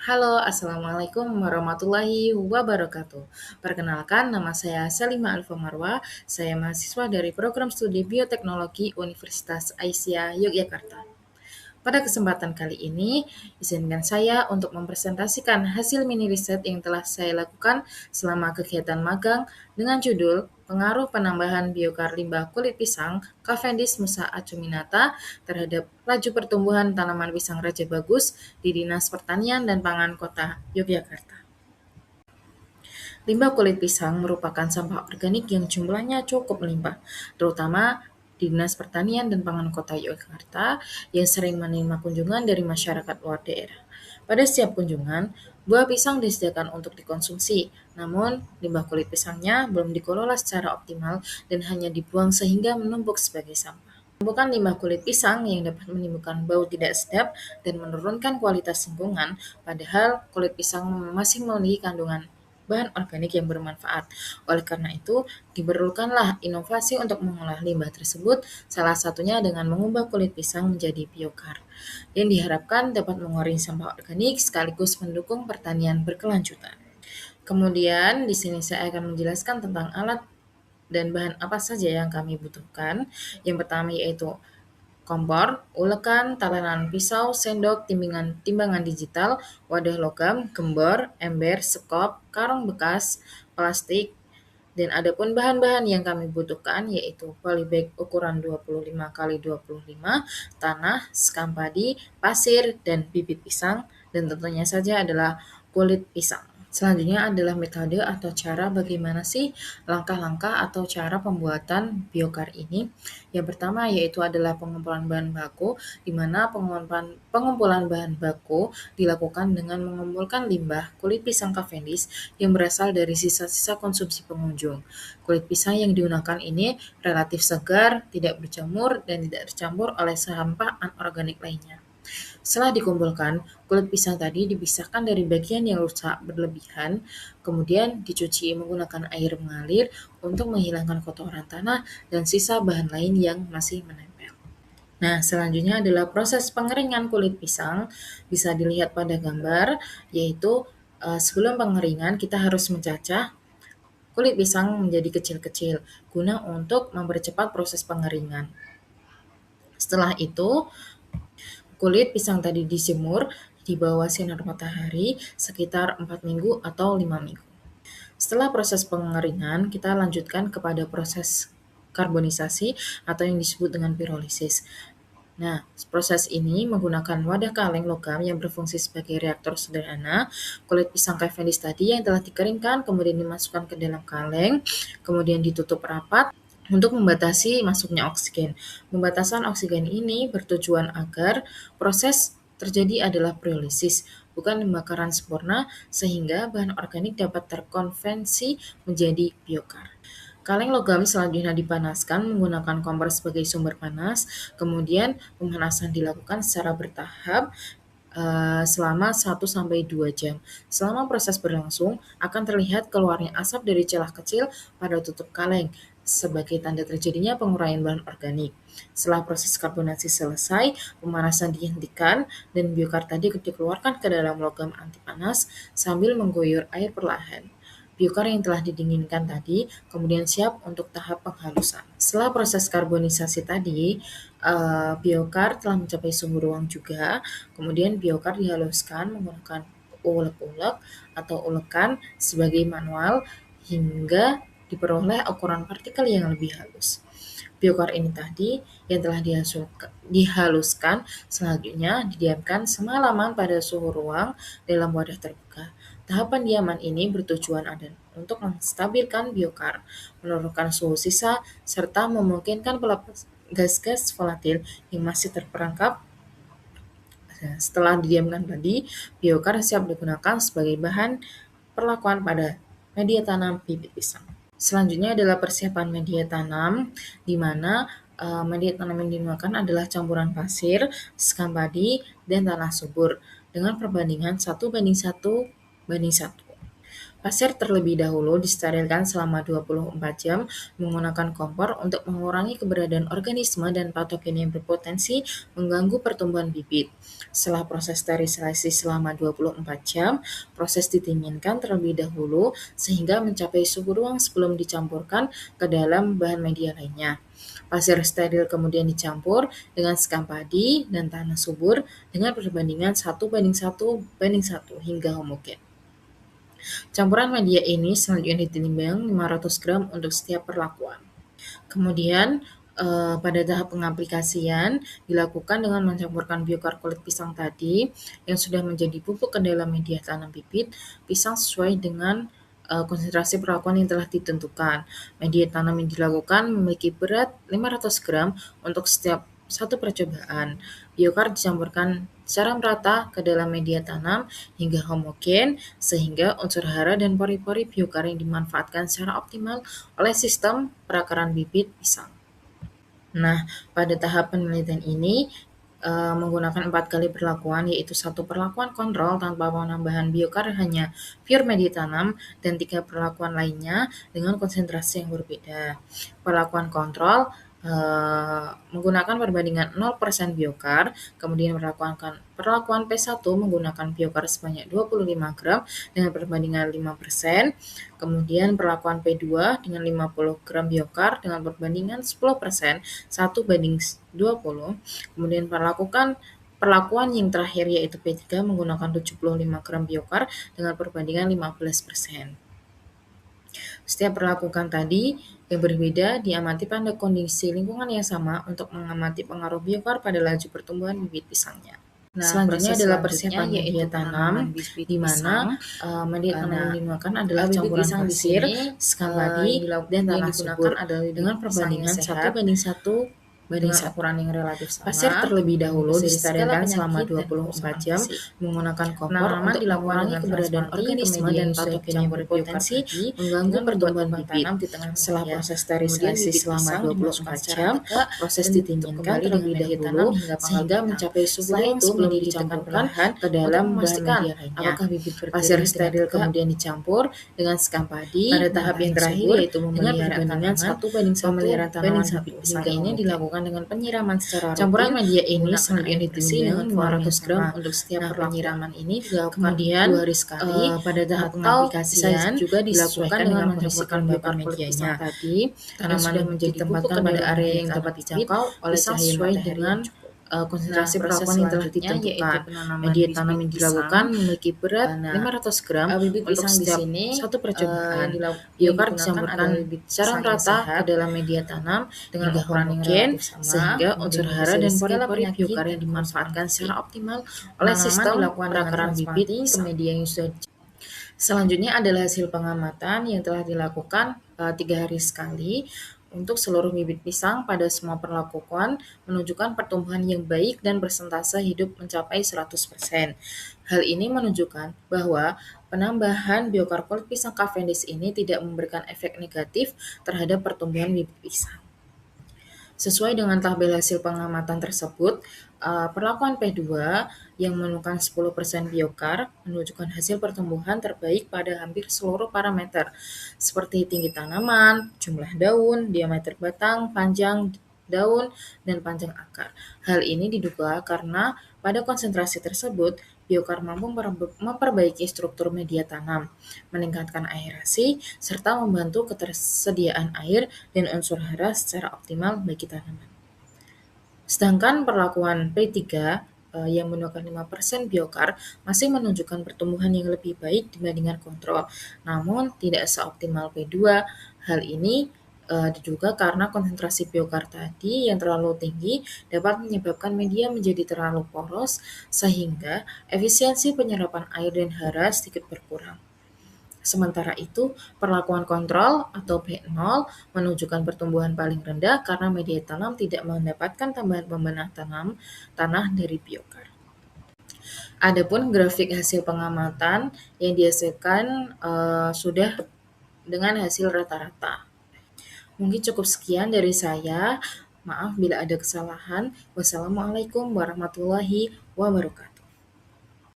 Halo, Assalamualaikum warahmatullahi wabarakatuh. Perkenalkan, nama saya Salima Alfa Marwa. Saya mahasiswa dari program studi Bioteknologi Universitas Aisyah Yogyakarta. Pada kesempatan kali ini, izinkan saya untuk mempresentasikan hasil mini riset yang telah saya lakukan selama kegiatan magang dengan judul Pengaruh Penambahan Biokar Limbah Kulit Pisang Cavendish Musa acuminata terhadap laju pertumbuhan tanaman pisang Raja Bagus di Dinas Pertanian dan Pangan Kota Yogyakarta. Limbah kulit pisang merupakan sampah organik yang jumlahnya cukup melimpah, terutama di Dinas Pertanian dan Pangan Kota Yogyakarta yang sering menerima kunjungan dari masyarakat luar daerah. Pada setiap kunjungan, buah pisang disediakan untuk dikonsumsi, namun limbah kulit pisangnya belum dikelola secara optimal dan hanya dibuang sehingga menumpuk sebagai sampah. Penumpukan limbah kulit pisang yang dapat menimbulkan bau tidak sedap dan menurunkan kualitas lingkungan, padahal kulit pisang masih memiliki kandungan bahan organik yang bermanfaat. Oleh karena itu, diperlukanlah inovasi untuk mengolah limbah tersebut, salah satunya dengan mengubah kulit pisang menjadi biokar, yang diharapkan dapat mengurangi sampah organik sekaligus mendukung pertanian berkelanjutan. Kemudian, di sini saya akan menjelaskan tentang alat dan bahan apa saja yang kami butuhkan. Yang pertama yaitu kompor, ulekan, talenan pisau, sendok, timbangan digital, wadah logam, gembor, ember, sekop, karung bekas, plastik, dan adapun bahan-bahan yang kami butuhkan yaitu polybag ukuran 25 kali 25, tanah, sekam padi, pasir, dan bibit pisang, dan tentunya saja adalah kulit pisang. Selanjutnya adalah metode atau cara bagaimana sih langkah-langkah atau cara pembuatan biokar ini. Yang pertama yaitu adalah pengumpulan bahan baku, di mana pengumpulan bahan baku dilakukan dengan mengumpulkan limbah kulit pisang Cavendish yang berasal dari sisa-sisa konsumsi pengunjung. Kulit pisang yang digunakan ini relatif segar, tidak berjamur, dan tidak tercampur oleh sampah anorganik lainnya. Setelah dikumpulkan, kulit pisang tadi dipisahkan dari bagian yang rusak berlebihan, kemudian dicuci menggunakan air mengalir untuk menghilangkan kotoran tanah dan sisa bahan lain yang masih menempel. Nah, selanjutnya adalah proses pengeringan kulit pisang. Bisa dilihat pada gambar, yaitu sebelum pengeringan kita harus mencacah kulit pisang menjadi kecil-kecil guna untuk mempercepat proses pengeringan. Setelah itu, kulit pisang tadi dijemur di bawah sinar matahari sekitar 4 minggu atau 5 minggu. Setelah proses pengeringan, kita lanjutkan kepada proses karbonisasi atau yang disebut dengan pirolisis. Nah, proses ini menggunakan wadah kaleng logam yang berfungsi sebagai reaktor sederhana. Kulit pisang Cavendish tadi yang telah dikeringkan kemudian dimasukkan ke dalam kaleng, kemudian ditutup rapat untuk membatasi masuknya oksigen. Pembatasan oksigen ini bertujuan agar proses terjadi adalah pirolisis, bukan pembakaran sempurna, sehingga bahan organik dapat terkonversi menjadi biokar. Kaleng logam selanjutnya dipanaskan menggunakan kompor sebagai sumber panas, kemudian pemanasan dilakukan secara bertahap selama 1-2 jam. Selama proses berlangsung, akan terlihat keluarnya asap dari celah kecil pada tutup kaleng, sebagai tanda terjadinya pengurangan bahan organik. Setelah proses karbonasi selesai, pemanasan dihentikan dan biokar tadi dikeluarkan ke dalam logam anti panas sambil mengguyur air perlahan. Biokar yang telah didinginkan tadi kemudian siap untuk tahap penghalusan. Setelah proses karbonisasi tadi, biokar telah mencapai suhu ruang juga, kemudian biokar dihaluskan menggunakan ulek-ulek atau ulekan sebagai manual hingga diperoleh ukuran partikel yang lebih halus. Biokar ini tadi yang telah dihaluskan selanjutnya didiamkan semalaman pada suhu ruang dalam wadah terbuka. Tahapan diaman ini bertujuan untuk menstabilkan biokar, menurunkan suhu sisa, serta memungkinkan pelepasan gas-gas volatil yang masih terperangkap. Setelah didiamkan tadi, biokar siap digunakan sebagai bahan perlakuan pada media tanam bibit pisang. Selanjutnya adalah persiapan media tanam, di mana media tanam yang digunakan adalah campuran pasir, sekam padi, dan tanah subur dengan perbandingan 1:1:1. Pasir terlebih dahulu disterilkan selama 24 jam menggunakan kompor untuk mengurangi keberadaan organisme dan patogen yang berpotensi mengganggu pertumbuhan bibit. Setelah proses sterilisasi selama 24 jam, proses didinginkan terlebih dahulu sehingga mencapai suhu ruang sebelum dicampurkan ke dalam bahan media lainnya. Pasir steril kemudian dicampur dengan sekam padi dan tanah subur dengan perbandingan 1:1:1 hingga homogen. Campuran media ini selanjutnya ditimbang 500 gram untuk setiap perlakuan. Kemudian pada tahap pengaplikasian dilakukan dengan mencampurkan biokar kulit pisang tadi yang sudah menjadi bubuk ke dalam media tanam bibit pisang sesuai dengan konsentrasi perlakuan yang telah ditentukan. Media tanam yang dilakukan memiliki berat 500 gram untuk setiap satu percobaan. Biokar dicampurkan secara merata ke dalam media tanam hingga homogen sehingga unsur hara dan pori-pori biokar yang dimanfaatkan secara optimal oleh sistem perakaran bibit pisang. Nah, pada tahap penelitian ini menggunakan 4 kali perlakuan, yaitu 1 perlakuan kontrol tanpa penambahan biokar hanya pure media tanam dan 3 perlakuan lainnya dengan konsentrasi yang berbeda. Perlakuan kontrol menggunakan perbandingan 0% biokar, kemudian perlakuan P1 menggunakan biokar sebanyak 25 gram dengan perbandingan 5%, kemudian perlakuan P2 dengan 50 gram biokar dengan perbandingan 10%, 1:20, kemudian perlakuan yang terakhir yaitu P3 menggunakan 75 gram biokar dengan perbandingan 15%. Setiap perlakuan tadi yang berbeda diamati pada kondisi lingkungan yang sama untuk mengamati pengaruh biokar pada laju pertumbuhan bibit pisangnya. Nah, selanjutnya adalah persiapan media tanam, di mana media tanam yang digunakan adalah campuran pasir, sekam padi, dan tanah subur dengan perbandingan 1:1:1 ukuran yang relatif sama. Pasir terlebih dahulu disterilkan selama 24 jam menggunakan kompor untuk mengurangi keberadaan organisme dan patogen yang berpotensi mengganggu pertumbuhan bibit. Setelah proses sterilisasi selama 24 jam, proses didinginkan terlebih dahulu sehingga mencapai suhu yang sebelum dicampurkan ke dalam bahan media lainnya. Pasir steril kemudian dicampur dengan sekam padi pada tahap yang terakhir yaitu memelihara tanaman 1:1 tanaman bibit pisang ini dilakukan dengan penyiraman secara rutin. Campuran media ini selanjutnya ditimbang 500 gram untuk setiap penyiraman ini dilakukan kemudian 2 hari sekali pada tahap pengaplikasian juga dilakukan dengan mencampurkan biokar medianya tadi. Tanaman yang menjadi ditempatkan pada area yang dapat dijangkau oleh cahaya sesuai dengan konsentrasi perlakuan yang telah ditentukan. Media tanam yang dilakukan memiliki berat 500 gram untuk setiap satu percobaan. Biokar dicampurkan secara merata ke dalam media tanam dengan ukuran homogen sehingga unsur hara dan pori-pori biokar yang dimanfaatkan secara optimal oleh sistem perakaran bibit ke media yang sudah. Selanjutnya adalah hasil pengamatan yang telah dilakukan 3 hari sekali untuk seluruh bibit pisang pada semua perlakuan menunjukkan pertumbuhan yang baik dan persentase hidup mencapai 100%. Hal ini menunjukkan bahwa penambahan biokar kulit pisang Cavendish ini tidak memberikan efek negatif terhadap pertumbuhan bibit pisang. Sesuai dengan tabel hasil pengamatan tersebut, perlakuan P2 yang menemukan 10% biokar menunjukkan hasil pertumbuhan terbaik pada hampir seluruh parameter, seperti tinggi tanaman, jumlah daun, diameter batang, panjang daun, dan panjang akar. Hal ini diduga karena pada konsentrasi tersebut, biokar mampu memperbaiki struktur media tanam, meningkatkan aerasi, serta membantu ketersediaan air dan unsur hara secara optimal bagi tanaman. Sedangkan perlakuan P3 yang menggunakan 5% biokar masih menunjukkan pertumbuhan yang lebih baik dibandingkan kontrol, namun tidak seoptimal P2. Hal ini diduga karena konsentrasi biokar tadi yang terlalu tinggi dapat menyebabkan media menjadi terlalu poros sehingga efisiensi penyerapan air dan hara sedikit berkurang. Sementara itu, perlakuan kontrol atau P0 menunjukkan pertumbuhan paling rendah karena media tanam tidak mendapatkan tambahan pembenah tanah dari biokar. Adapun grafik hasil pengamatan yang dihasilkan sudah dengan hasil rata-rata. Mungkin cukup sekian dari saya. Maaf bila ada kesalahan. Wassalamualaikum warahmatullahi wabarakatuh.